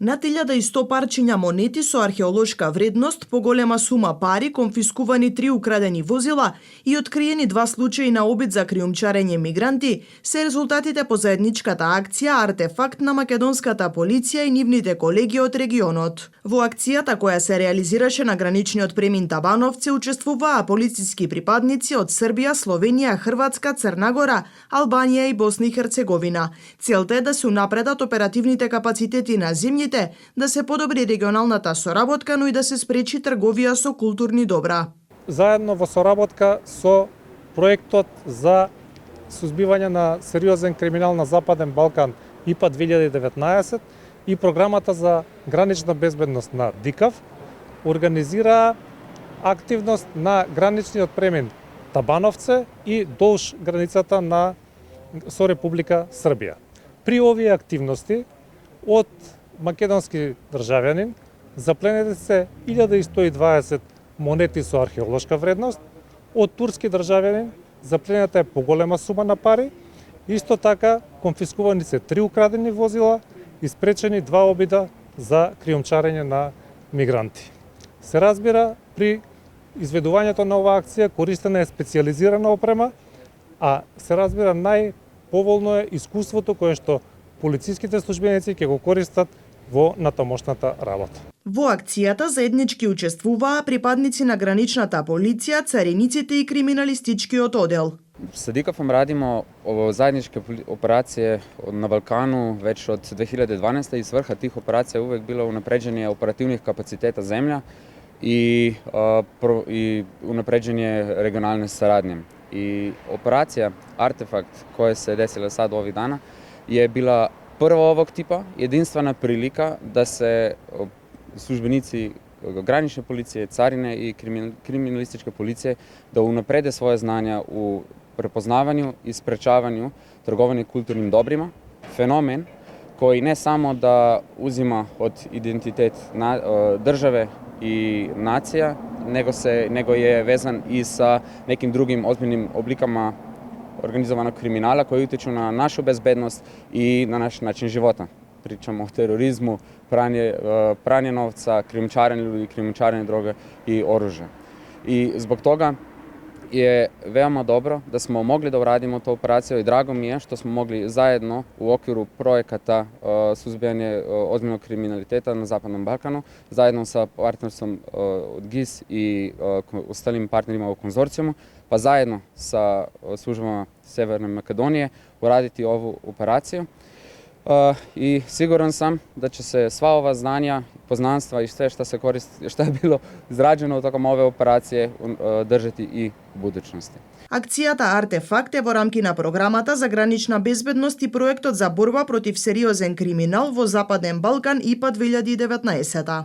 Над 1100 парчиња монети со археолошка вредност, поголема сума пари, конфискувани 3 украдени возила и откриени 2 случаи на обид за криумчарење мигранти се резултатите по заедничката акција Артефакт на македонската полиција и нивните колеги од регионот. Во акцијата која се реализираше на граничниот премин Табановци учествуваа полициски припадници од Србија, Словенија, Хрватска, Црна Гора, Албанија и Босна и Херцеговина. Целта е да се унапредат оперативните капацитети на земјите, да се подобри регионалната соработка, но и да се спречи трговија со културни добра. Заедно во соработка со проектот за сузбивање на сериозен криминал на Западен Балкан ИПА 2019 и програмата за гранична безбедност на ДИКАВ организира активност на граничниот премин Табановце и долж границата со Република Србија. При овие активности од македонски државјанин запленети се 1120 монети со археолошка вредност, од турски државјанин запленета е поголема сума на пари, исто така конфискувани се 3 украдени возила и спречени 2 обида за криумчарење на мигранти. Се разбира, при изведувањето на оваа акција користена е специјализирана опрема, а се разбира најповолно е искуството кое што полициските службеници ќе го користат во натамошната работа. Во акцијата заеднички учествуваа припадници на граничната полиција, цариниците и криминалистичкиот одел. Со ДИКАВ радимо заедничка операција на Балкану веќе од 2012 и сврха тих операција увек било унапреđenje оперативних капацитета земја и унапреđenje регионалне сарадње. И операција Артефакт која се десила сад овih дана je bila prva ovog tipa, jedinstvena prilika da se službenici granične policije, carine i kriminalističke policije da unaprede svoje znanja u prepoznavanju i sprečavanju trgovanja kulturnim dobrima. Fenomen koji ne samo da uzima od identitet države i nacija, nego je vezan i sa nekim drugim ozbiljnim oblikama organizovanog kriminala koji utiču na našu bezbednost i na naš način života. Pričamo o terorizmu, pranje novca, krijumčarenju ljudi, krijumčarenju droge i oružja. I zbog toga je veoma dobro da smo mogli da uradimo tu operaciju i drago mi je što smo mogli zajedno u okviru projekata suzbijanje ozbiljnog kriminaliteta na Zapadnom Balkanu, zajedno sa partnerstvom od GIS i ostalim partnerima u konzorcijumu, pa zajedno sa službama Severne Makedonije uraditi ovu operaciju. I siguran sam da će se sva ova znanja, poznanstva i sve što je bilo izrađeno tokom ove operacije držati i u budućnosti. Акцијата Артефакт е во рамки на програмата за гранична безбедност и проектот за борба против сериозен криминал во Западен Балкан ИПА 2019.